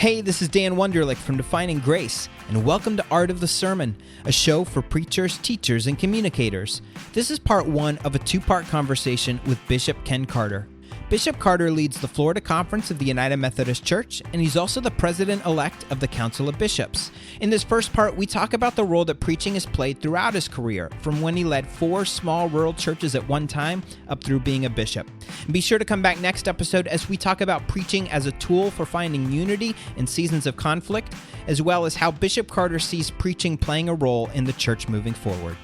Hey, this is Dan Wunderlich from Defining Grace, and welcome to Art of the Sermon, a show for preachers, teachers, and communicators. This is part one of a two-part conversation with Bishop Ken Carter. Bishop Carter leads the Florida Conference of the United Methodist Church, and he's also the president-elect of the Council of Bishops. In this first part, we talk about the role that preaching has played throughout his career, from when he led 4 small rural churches at one time, up through being a bishop. And be sure to come back next episode as we talk about preaching as a tool for finding unity in seasons of conflict, as well as how Bishop Carter sees preaching playing a role in the church moving forward.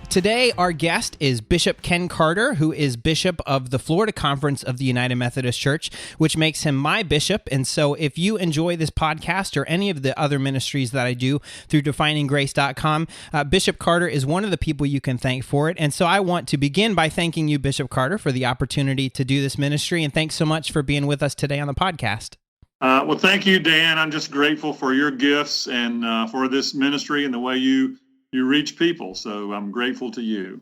Today, our guest is Bishop Ken Carter, who is bishop of the Florida Conference of the United Methodist Church, which makes him my bishop. And so if you enjoy this podcast or any of the other ministries that I do through defininggrace.com, Bishop Carter is one of the people you can thank for it. And so I want to begin by thanking you, Bishop Carter, for the opportunity to do this ministry. And thanks so much for being with us today on the podcast. Well, thank you, Dan. I'm just grateful for your gifts and for this ministry and the way you reach people. So I'm grateful to you.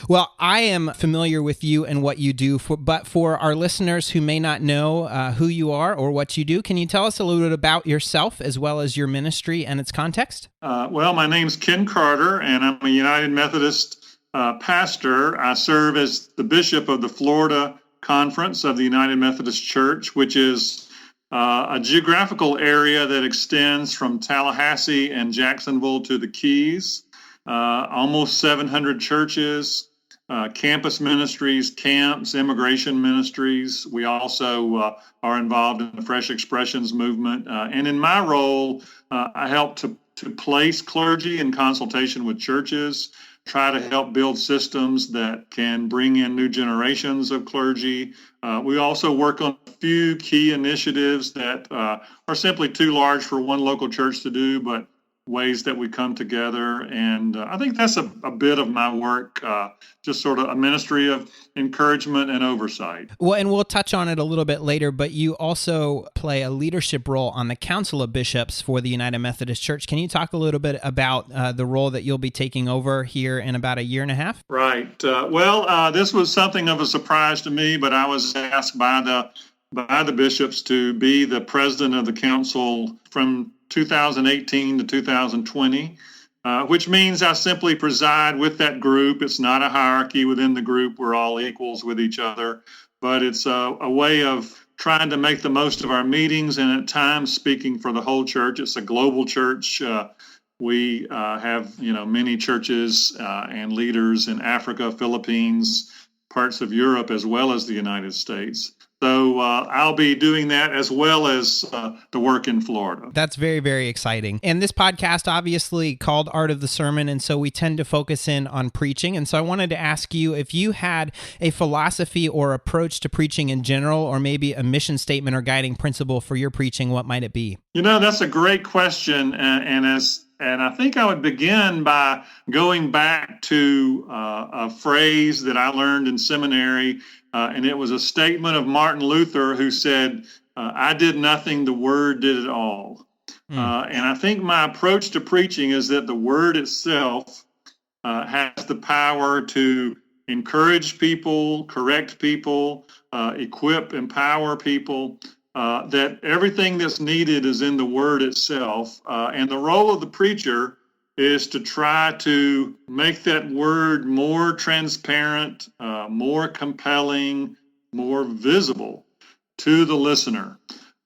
Well, I am familiar with you and what you do, but for our listeners who may not know who you are or what you do, can you tell us a little bit about yourself as well as your ministry and its context? Well, my name's Ken Carter, and I'm a United Methodist pastor. I serve as the bishop of the Florida Conference of the United Methodist Church, which is a geographical area that extends from Tallahassee and Jacksonville to the Keys. Almost 700 churches, campus ministries, camps, immigration ministries. We also are involved in the Fresh Expressions movement. And in my role, I help to place clergy in consultation with churches, try to help build systems that can bring in new generations of clergy. We also work on a few key initiatives that are simply too large for one local church to do, but ways that we come together. And I think that's a bit of my work, just sort of a ministry of encouragement and oversight. Well, and we'll touch on it a little bit later, but you also play a leadership role on the Council of Bishops for the United Methodist Church. Can you talk a little bit about the role that you'll be taking over here in about a year and a half? Right. Well, this was something of a surprise to me, but I was asked by the bishops to be the president of the council from 2018 to 2020, which means I simply preside with that group. It's not a hierarchy within the group. We're all equals with each other, but it's a way of trying to make the most of our meetings and at times speaking for the whole church. It's a global church. We have, many churches and leaders in Africa, Philippines, parts of Europe, as well as the United States. So I'll be doing that as well as the work in Florida. That's very, very exciting. And this podcast obviously called Art of the Sermon, and so we tend to focus in on preaching. And so I wanted to ask you if you had a philosophy or approach to preaching in general, or maybe a mission statement or guiding principle for your preaching, what might it be? That's a great question. And I think I would begin by going back to a phrase that I learned in seminary, and it was a statement of Martin Luther who said, I did nothing, the Word did it all. And I think my approach to preaching is that the Word itself has the power to encourage people, correct people, equip, empower people, that everything that's needed is in the Word itself. And the role of the preacher is to try to make that Word more transparent, more compelling, more visible to the listener.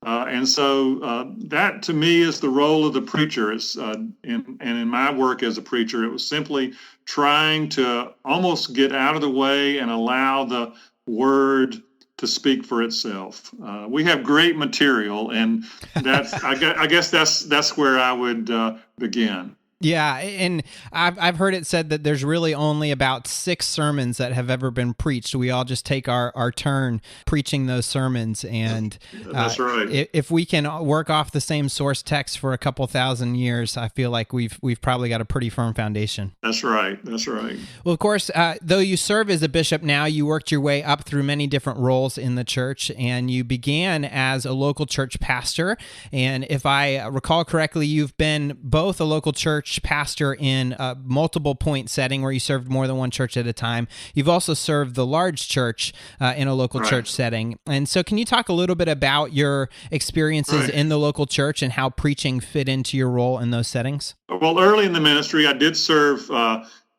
And so that to me is the role of the preacher. It's, in my work as a preacher, it was simply trying to almost get out of the way and allow the Word to speak for itself. We have great material, and that's I guess that's where I would begin. Yeah, and I've heard it said that there's really only about 6 sermons that have ever been preached. We all just take our turn preaching those sermons, and that's right. If we can work off the same source text for a couple thousand years, I feel like we've probably got a pretty firm foundation. That's right. That's right. Well, of course, though you serve as a bishop now, you worked your way up through many different roles in the church, and you began as a local church pastor. And if I recall correctly, you've been both a local church church pastor in a multiple point setting where you served more than one church at a time. You've also served the large church in a local church setting. And so can you talk a little bit about your experiences in the local church and how preaching fit into your role in those settings? Well, early in the ministry, I did serve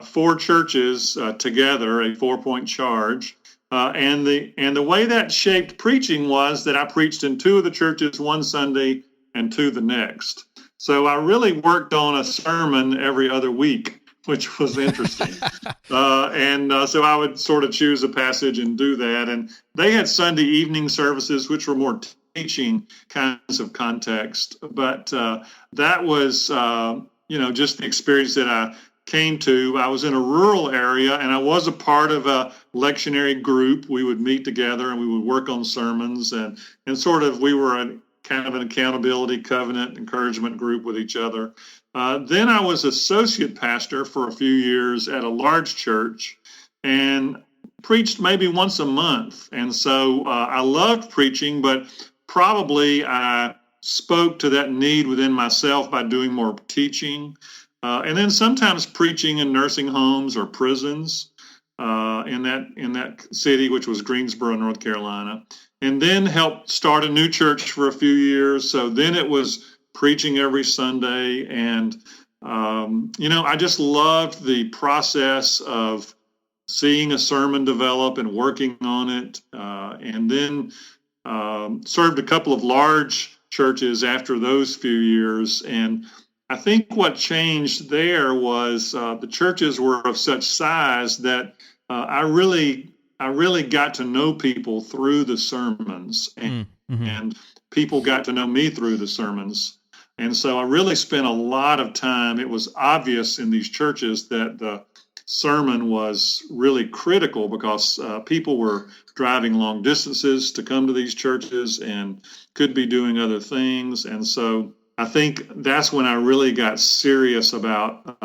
4 churches together, a 4-point charge. And the way that shaped preaching was that I preached in 2 of the churches one Sunday and 2 the next. So I really worked on a sermon every other week, which was interesting. So I would sort of choose a passage and do that. And they had Sunday evening services, which were more teaching kinds of context. But that was, just the experience that I came to. I was in a rural area, and I was a part of a lectionary group. We would meet together, and we would work on sermons, and sort of we were kind of an accountability covenant encouragement group with each other. Then I was associate pastor for a few years at a large church and preached maybe once a month. And so I loved preaching, but probably I spoke to that need within myself by doing more teaching. And then sometimes preaching in nursing homes or prisons in that city, which was Greensboro, North Carolina, and then helped start a new church for a few years. So then it was preaching every Sunday, and I just loved the process of seeing a sermon develop and working on it, and then served a couple of large churches after those few years. And I think what changed there was the churches were of such size that I really got to know people through the sermons, and people got to know me through the sermons. And so I really spent a lot of time. It was obvious in these churches that the sermon was really critical because people were driving long distances to come to these churches and could be doing other things. And so I think that's when I really got serious about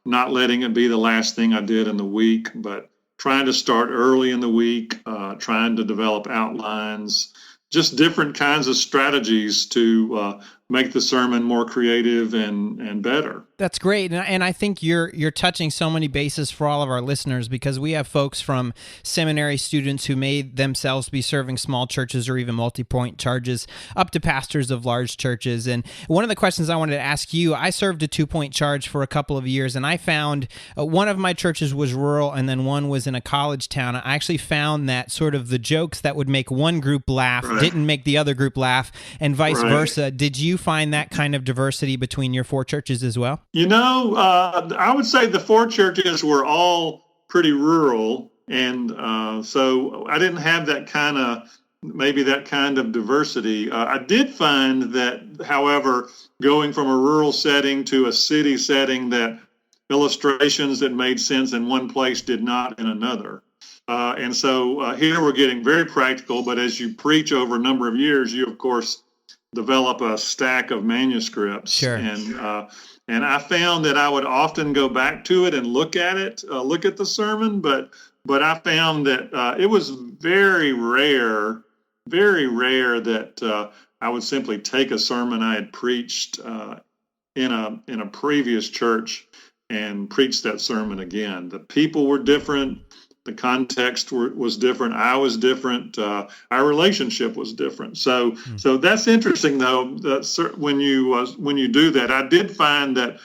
not letting it be the last thing I did in the week, but trying to start early in the week, trying to develop outlines, just different kinds of strategies to make the sermon more creative and better. That's great. And I think you're touching so many bases for all of our listeners, because we have folks from seminary students who may themselves be serving small churches or even multi-point charges up to pastors of large churches. And one of the questions I wanted to ask you, I served a 2-point charge for a couple of years, and I found one of my churches was rural and then one was in a college town. I actually found that sort of the jokes that would make one group laugh didn't make the other group laugh, and vice versa. Did you find that kind of diversity between your 4 churches as well? I would say the 4 churches were all pretty rural, and so I didn't have that kind of diversity. I did find that, however, going from a rural setting to a city setting, that illustrations that made sense in one place did not in another. And so here we're getting very practical, but as you preach over a number of years, you, of course, develop a stack of manuscripts. Sure. And I found that I would often go back to it and look at the sermon, but I found that it was very rare that I would simply take a sermon I had preached in a previous church and preach that sermon again. The people were different. The context was different. I was different. Our relationship was different. So that's interesting, though. That when you do that, I did find that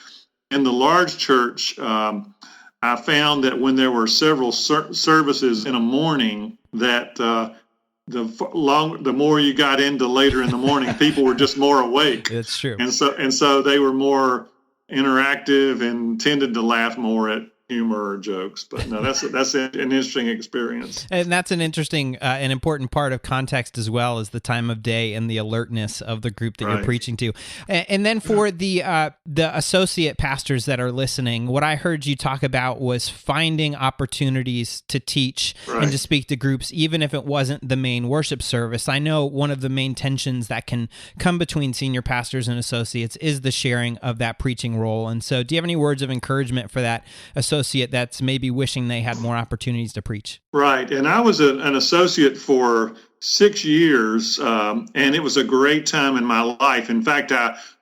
in the large church, I found that when there were several services in a morning, that the more you got into later in the morning, people were just more awake. That's true. And so they were more interactive and tended to laugh more at humor or jokes. But no, that's an interesting experience. And that's an interesting an important part of context as well, as the time of day and the alertness of the group that you're preaching to. And then for the associate pastors that are listening, what I heard you talk about was finding opportunities to teach and to speak to groups, even if it wasn't the main worship service. I know one of the main tensions that can come between senior pastors and associates is the sharing of that preaching role. And so do you have any words of encouragement for that associate that's maybe wishing they had more opportunities to preach? Right. And I was an associate for 6 years, and it was a great time in my life. In fact,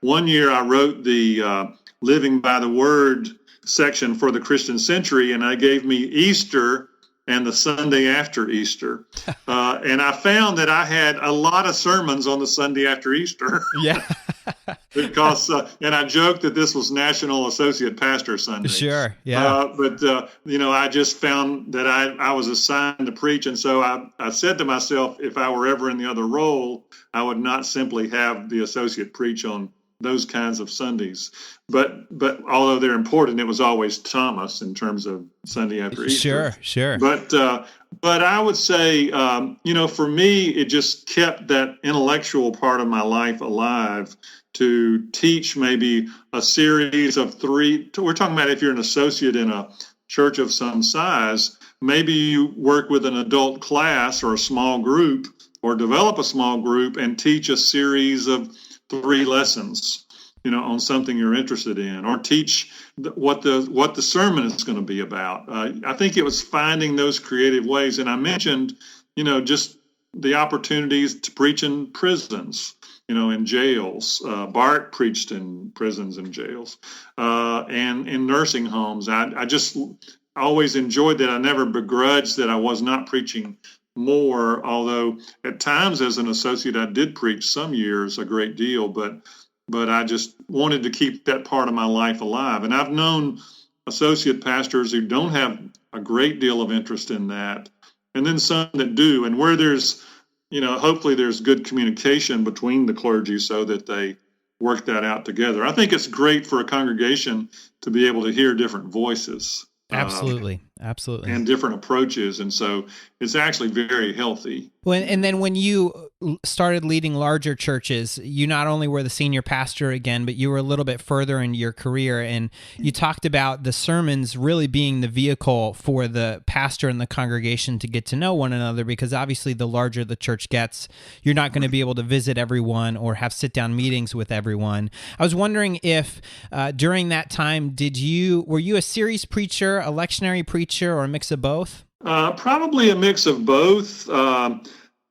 one year I wrote the Living by the Word section for the Christian Century, and they gave me Easter and the Sunday after Easter. And I found that I had a lot of sermons on the Sunday after Easter. Yeah. Because, and I joked that this was National Associate Pastor Sunday. Sure, yeah. But I just found that I was assigned to preach. And so I said to myself, if I were ever in the other role, I would not simply have the associate preach on those kinds of Sundays. But although they're important, it was always Thomas in terms of Sunday after Easter. Sure. But I would say, for me, it just kept that intellectual part of my life alive to teach maybe a series of 3. We're talking about if you're an associate in a church of some size, maybe you work with an adult class or a small group or develop a small group and teach a series of 3 lessons, on something you're interested in, or teach what the sermon is going to be about. I think it was finding those creative ways. And I mentioned, just the opportunities to preach in prisons, in jails. Bart preached in prisons and jails, and in nursing homes. I just always enjoyed that. I never begrudged that I was not preaching more, although at times as an associate I did preach some years a great deal, but I just wanted to keep that part of my life alive. And I've known associate pastors who don't have a great deal of interest in that, and then some that do, and where there's hopefully there's good communication between the clergy so that they work that out together. I think it's great for a congregation to be able to hear different voices. Absolutely. And different approaches. And so it's actually very healthy. And then when you started leading larger churches, you not only were the senior pastor again, but you were a little bit further in your career. And you talked about the sermons really being the vehicle for the pastor and the congregation to get to know one another, because obviously the larger the church gets, you're not going to be able to visit everyone or have sit-down meetings with everyone. I was wondering if during that time, were you a series preacher, a lectionary preacher, or a mix of both? Probably a mix of both.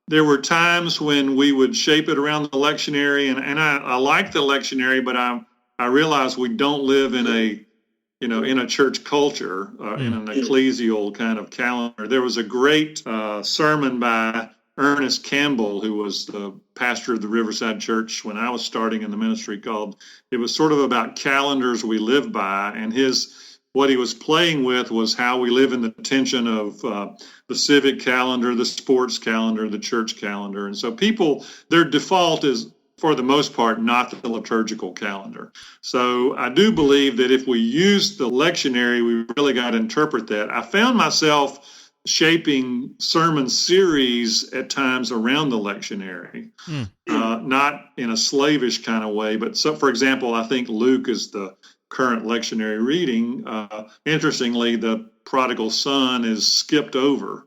There were times when we would shape it around the lectionary, and I like the lectionary, but I realize we don't live in a church culture, in an ecclesial kind of calendar. There was a great sermon by Ernest Campbell, who was the pastor of the Riverside Church when I was starting in the ministry, it was sort of about calendars we live by, and what he was playing with was how we live in the tension of the civic calendar, the sports calendar, the church calendar. And so people, their default is, for the most part, not the liturgical calendar. So I do believe that if we use the lectionary, we really got to interpret that. I found myself shaping sermon series at times around the lectionary, not in a slavish kind of way. But so, for example, I think Luke is the current lectionary reading. Interestingly, the prodigal son is skipped over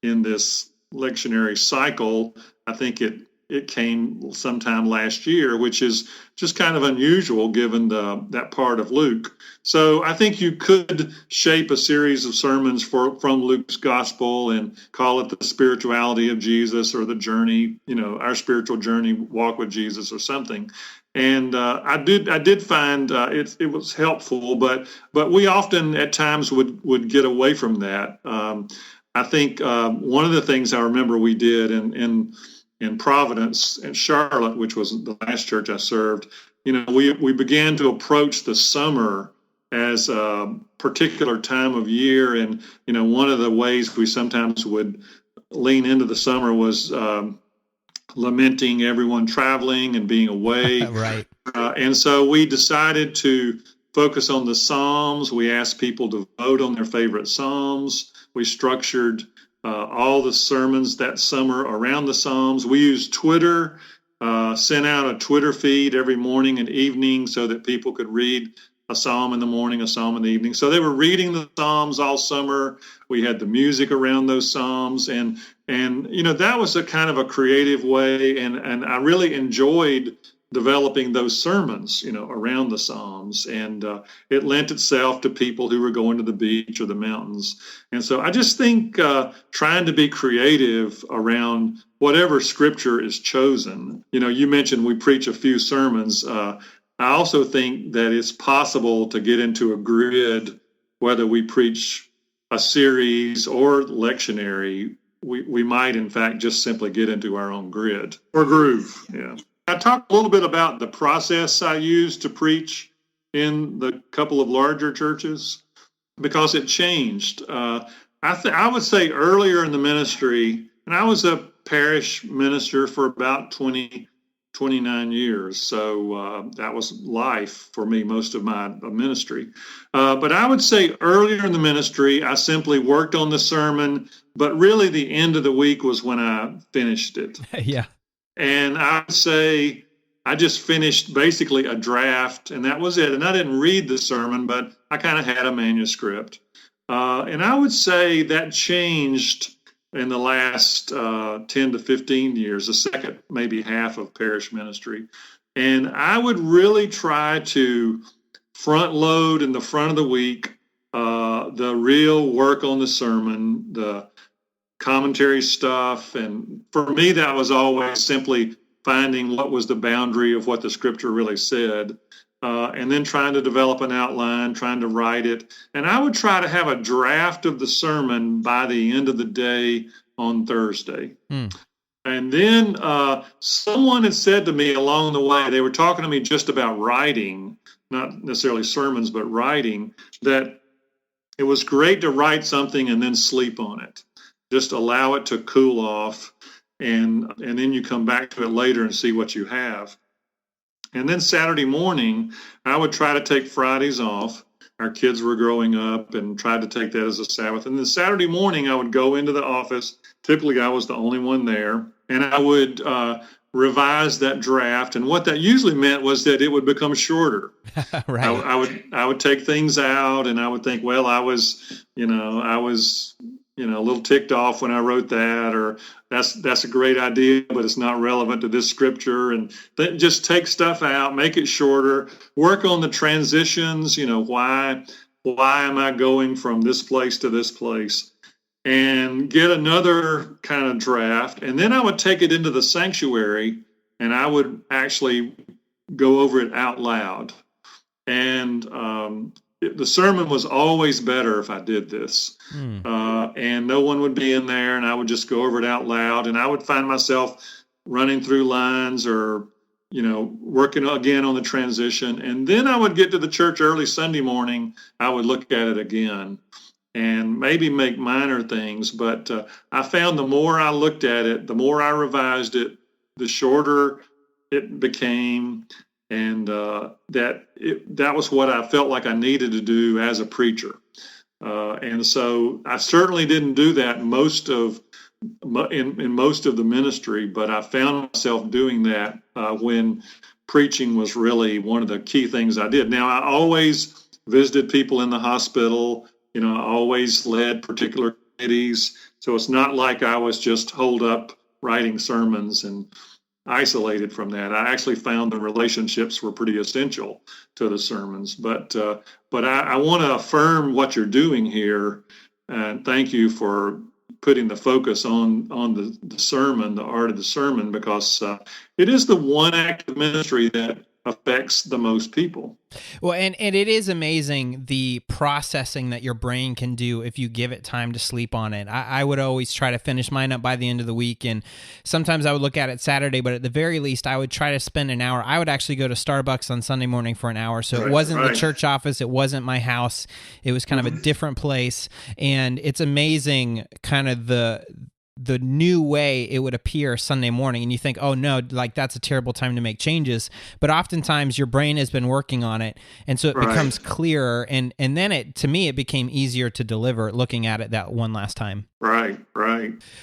in this lectionary cycle. I think it came sometime last year, which is just kind of unusual given that part of Luke. So I think you could shape a series of sermons from Luke's gospel and call it the spirituality of Jesus, or the journey, our spiritual journey, walk with Jesus, or something. And I did find it was helpful, but we often at times would get away from that. I think one of the things I remember we did in Providence and Charlotte, which was the last church I served, we began to approach the summer as a particular time of year, and one of the ways we sometimes would lean into the summer was lamenting everyone traveling and being away. Right. And so we decided to focus on the Psalms. We asked people to vote on their favorite Psalms. We structured all the sermons that summer around the Psalms. We used Twitter, sent out a Twitter feed every morning and evening so that people could read a psalm in the morning, a psalm in the evening. So they were reading the Psalms all summer. We had the music around those Psalms, and that was a kind of a creative way, and I really enjoyed developing those sermons, around the Psalms, and it lent itself to people who were going to the beach or the mountains. And so I just think trying to be creative around whatever scripture is chosen. You mentioned we preach a few sermons. I also think that it's possible to get into a grid, whether we preach a series or lectionary. We might, in fact, just simply get into our own grid or groove. Yeah. I talked a little bit about the process I used to preach in the couple of larger churches because it changed. I would say earlier in the ministry, and I was a parish minister for about 29 years. So that was life for me, most of my ministry. But I would say earlier in the ministry, I simply worked on the sermon, but really the end of the week was when I finished it. Yeah. And I would say I just finished basically a draft, and that was it. And I didn't read the sermon, but I kind of had a manuscript. And I would say that changed in the last 10 to 15 years, the second maybe half of parish ministry. And I would really try to front load in the front of the week the real work on the sermon, the commentary stuff. And for me, that was always simply finding what was the boundary of what the scripture really said. And then trying to develop an outline, trying to write it. And I would try to have a draft of the sermon by the end of the day on Thursday. And then someone had said to me along the way, they were talking to me just about writing, not necessarily sermons, but writing, that it was great to write something and then sleep on it. Just allow it to cool off, and then you come back to it later and see what you have. And then Saturday morning, I would try to take Fridays off. Our kids were growing up and tried to take that as a Sabbath. And then Saturday morning, I would go into the office. Typically, I was the only one there. And I would revise that draft. And what that usually meant was that it would become shorter. Right. I would take things out, and I would think, well, I was a little ticked off when I wrote that, or that's a great idea, but it's not relevant to this scripture. And then just take stuff out, make it shorter, work on the transitions. Why am I going from this place to this place? And get another kind of draft. And then I would take it into the sanctuary, and I would actually go over it out loud. And the sermon was always better if I did this. And no one would be in there, and I would just go over it out loud. And I would find myself running through lines or, working again on the transition. And then I would get to the church early Sunday morning. I would look at it again and maybe make minor things. But I found the more I looked at it, the more I revised it, the shorter it became. And that was what I felt like I needed to do as a preacher. And so I certainly didn't do that in most of the ministry, but I found myself doing that when preaching was really one of the key things I did. Now, I always visited people in the hospital. I always led particular committees. So it's not like I was just holed up writing sermons and isolated from that. I actually found the relationships were pretty essential to the sermons. But I want to affirm what you're doing here, and thank you for putting the focus on the sermon, the art of the sermon, because it is the one act of ministry that affects the most people. Well, and it is amazing the processing that your brain can do if you give it time to sleep on it. I would always try to finish mine up by the end of the week, and sometimes I would look at it Saturday, but at the very least, I would try to spend an hour. I would actually go to Starbucks on Sunday morning for an hour, so it wasn't the church office, it wasn't my house, it was kind of a different place, and it's amazing kind of the new way it would appear Sunday morning, and you think, oh no, like that's a terrible time to make changes. But oftentimes your brain has been working on it, and so it becomes clearer, and then to me, it became easier to deliver looking at it that one last time. Right.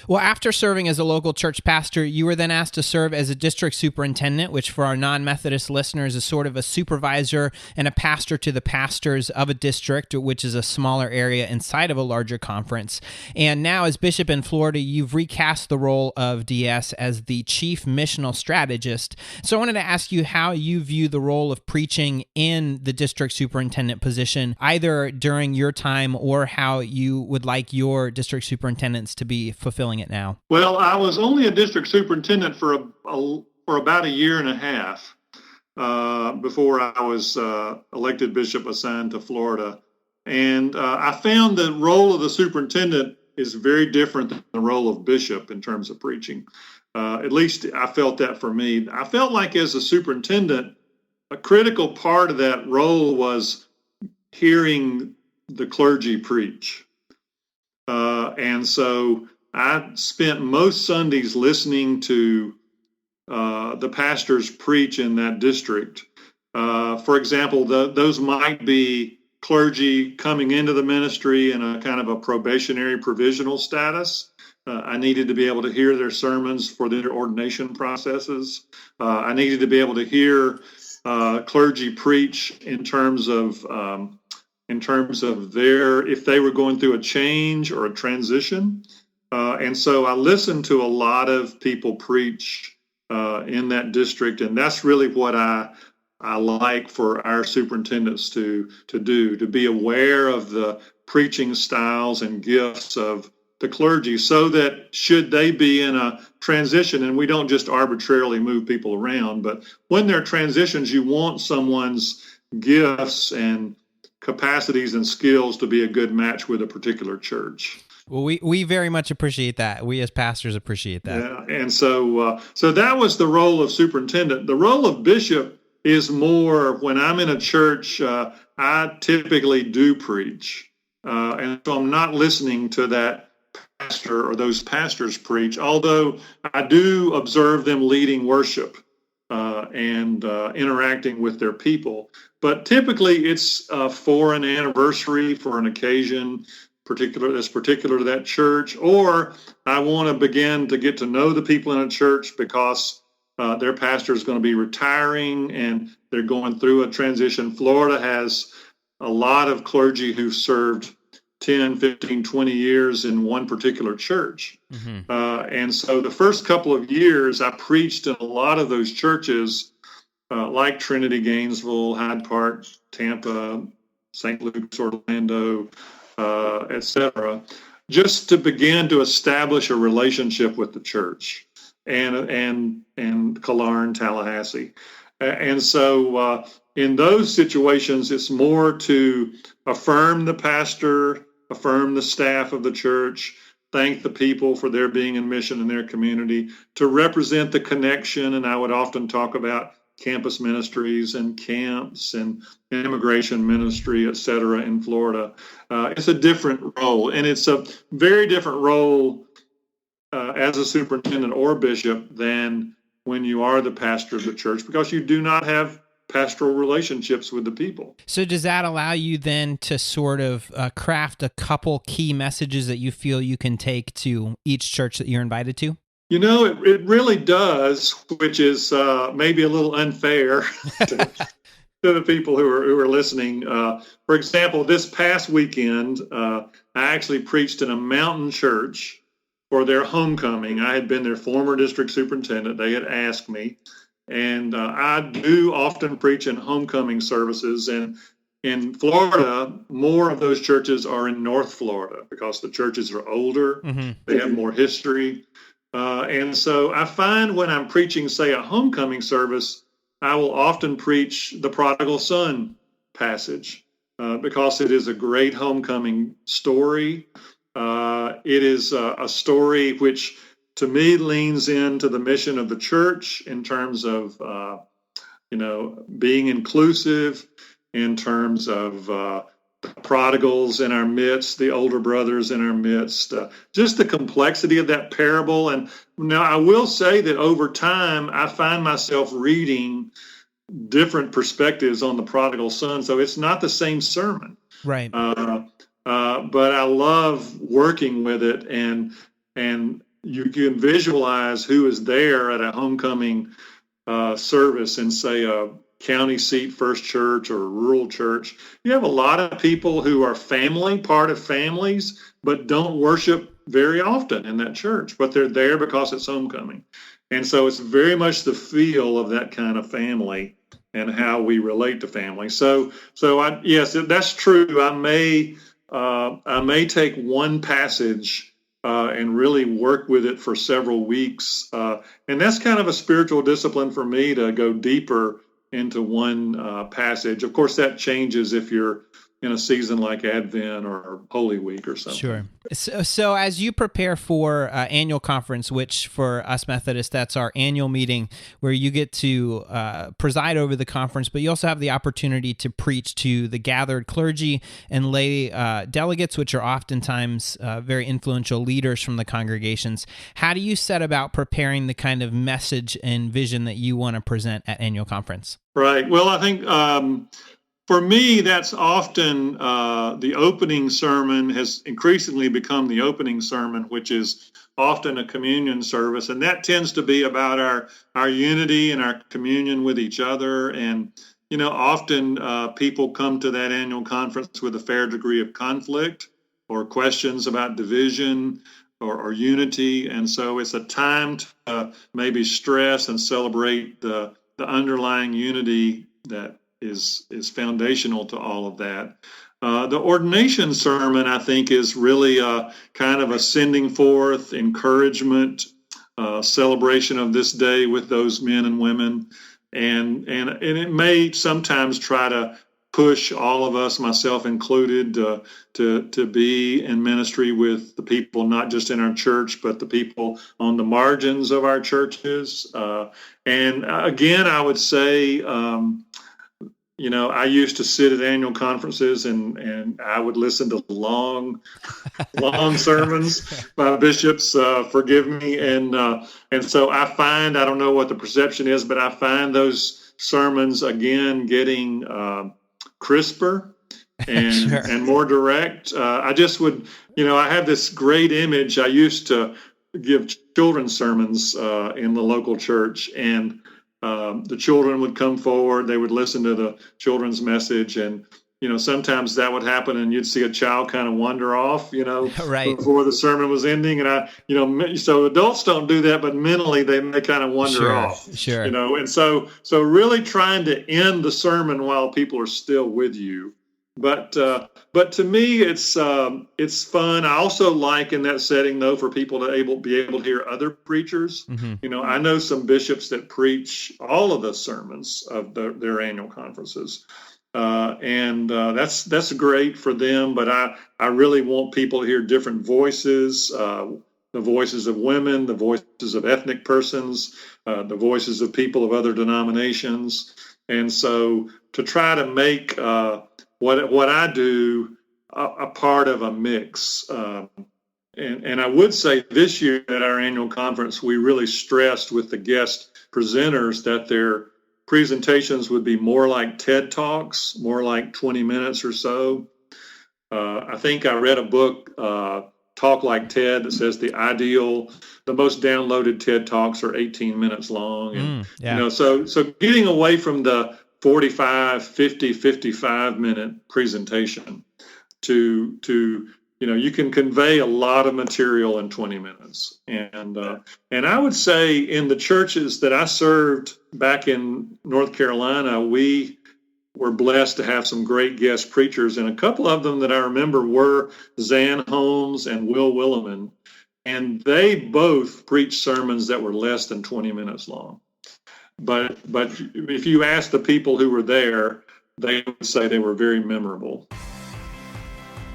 Well, after serving as a local church pastor, you were then asked to serve as a district superintendent, which for our non-Methodist listeners is sort of a supervisor and a pastor to the pastors of a district, which is a smaller area inside of a larger conference. And now as bishop in Florida, you've recast the role of DS as the chief missional strategist. So I wanted to ask you how you view the role of preaching in the district superintendent position, either during your time or how you would like your district superintendents to be fulfilling it now. Well, I was only a district superintendent for about a year and a half. before I was elected bishop assigned to Florida. And I found the role of the superintendent is very different than the role of bishop in terms of preaching. At least I felt that for me. I felt like as a superintendent, a critical part of that role was hearing the clergy preach. And so I spent most Sundays listening to the pastors preach in that district. For example, those might be clergy coming into the ministry in a kind of a probationary provisional status. I needed to be able to hear their sermons for their ordination processes. I needed to be able to hear clergy preach in terms of their, if they were going through a change or a transition. And so I listened to a lot of people preach in that district, and that's really what I like for our superintendents to do, to be aware of the preaching styles and gifts of the clergy, so that should they be in a transition, and we don't just arbitrarily move people around, but when there are transitions, you want someone's gifts and capacities and skills to be a good match with a particular church. Well, we very much appreciate that. We as pastors appreciate that. Yeah, and so that was the role of superintendent. The role of bishop is more when I'm in a church, I typically do preach. And so I'm not listening to that pastor or those pastors preach, although I do observe them leading worship and interacting with their people. But typically it's for an anniversary, for an occasion that's particular to that church, or I want to begin to get to know the people in a church because their pastor is going to be retiring and they're going through a transition. Florida has a lot of clergy who served 10, 15, 20 years in one particular church. Mm-hmm. And so the first couple of years I preached in a lot of those churches like Trinity, Gainesville, Hyde Park, Tampa, St. Luke's, Orlando, etc., just to begin to establish a relationship with the church, and Killarn, Tallahassee. And so in those situations, it's more to affirm the pastor, affirm the staff of the church, thank the people for their being in mission in their community, to represent the connection. And I would often talk about campus ministries and camps and immigration ministry, et cetera, in Florida. It's a different role, and it's a very different role as a superintendent or bishop than when you are the pastor of the church, because you do not have pastoral relationships with the people. So does that allow you then to sort of craft a couple key messages that you feel you can take to each church that you're invited to? You know, it really does, which is maybe a little unfair to the people who are listening. For example, this past weekend, I actually preached in a mountain church for their homecoming. I had been their former district superintendent. They had asked me, and I do often preach in homecoming services. And in Florida, more of those churches are in North Florida because the churches are older. Mm-hmm. They have more history. And so I find when I'm preaching, say, a homecoming service, I will often preach the prodigal son passage because it is a great homecoming story. It is a story which, to me, leans into the mission of the church in terms of, being inclusive, in terms of prodigals in our midst, the older brothers in our midst, just the complexity of that parable. And now I will say that over time, I find myself reading different perspectives on the prodigal son. So it's not the same sermon. Right. But I love working with it, and you can visualize who is there at a homecoming service in, say, a county seat First Church or a rural church. You have a lot of people who are part of families, but don't worship very often in that church, but they're there because it's homecoming. And so it's very much the feel of that kind of family and how we relate to family. So yes, that's true. I may take one passage and really work with it for several weeks. And that's kind of a spiritual discipline for me, to go deeper into one passage. Of course, that changes if you're in a season like Advent or Holy Week or something. Sure. So as you prepare for annual conference, which for us Methodists, that's our annual meeting where you get to preside over the conference, but you also have the opportunity to preach to the gathered clergy and lay delegates, which are oftentimes very influential leaders from the congregations. How do you set about preparing the kind of message and vision that you want to present at annual conference? Right. Well, I think for me, that's often the opening sermon has increasingly become the opening sermon, which is often a communion service. And that tends to be about our unity and our communion with each other. And, often people come to that annual conference with a fair degree of conflict or questions about division or unity. And so it's a time to maybe stress and celebrate the underlying unity that is foundational to all of that. The ordination sermon, I think, is really a kind of a sending forth, encouragement, celebration of this day with those men and women. And it may sometimes try to push all of us, myself included, to be in ministry with the people, not just in our church, but the people on the margins of our churches. And again, I would say, I used to sit at annual conferences and I would listen to long sermons by bishops, forgive me. And so I find, I don't know what the perception is, but I find those sermons, again, getting crisper and Sure. and more direct. I just would, I have this great image. I used to give children's sermons in the local church, and the children would come forward. They would listen to the children's message, and sometimes that would happen, and you'd see a child kind of wander off, Right. before the sermon was ending. And so adults don't do that, but mentally they may kind of wander off. Sure. And so really trying to end the sermon while people are still with you. But to me, it's fun. I also like in that setting, though, for people to be able to hear other preachers. Mm-hmm. I know some bishops that preach all of the sermons of their annual conferences. And that's great for them, but I really want people to hear different voices, the voices of women, the voices of ethnic persons, the voices of people of other denominations. And so to try to make what I do a part of a mix. And I would say this year at our annual conference, we really stressed with the guest presenters that their presentations would be more like TED Talks, more like 20 minutes or so. I think I read a book, Talk Like TED, that says the most downloaded TED Talks are 18 minutes long. And, so getting away from the 45, 50, 55-minute presentation to you can convey a lot of material in 20 minutes. And I would say in the churches that I served back in North Carolina, we were blessed to have some great guest preachers, and a couple of them that I remember were Zan Holmes and Will Willimon, and they both preached sermons that were less than 20 minutes long. But if you ask the people who were there, they would say they were very memorable.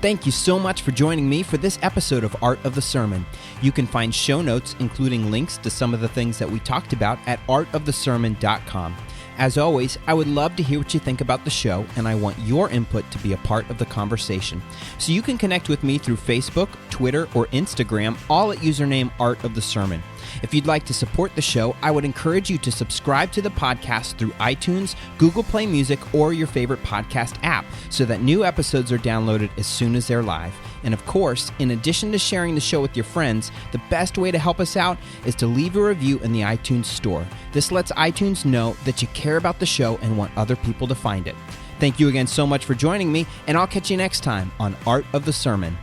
Thank you so much for joining me for this episode of Art of the Sermon. You can find show notes, including links to some of the things that we talked about at artofthesermon.com. As always, I would love to hear what you think about the show, and I want your input to be a part of the conversation. So you can connect with me through Facebook, Twitter, or Instagram, all at username Art of the Sermon. If you'd like to support the show, I would encourage you to subscribe to the podcast through iTunes, Google Play Music, or your favorite podcast app so that new episodes are downloaded as soon as they're live. And of course, in addition to sharing the show with your friends, the best way to help us out is to leave a review in the iTunes store. This lets iTunes know that you care about the show and want other people to find it. Thank you again so much for joining me, and I'll catch you next time on Art of the Sermon.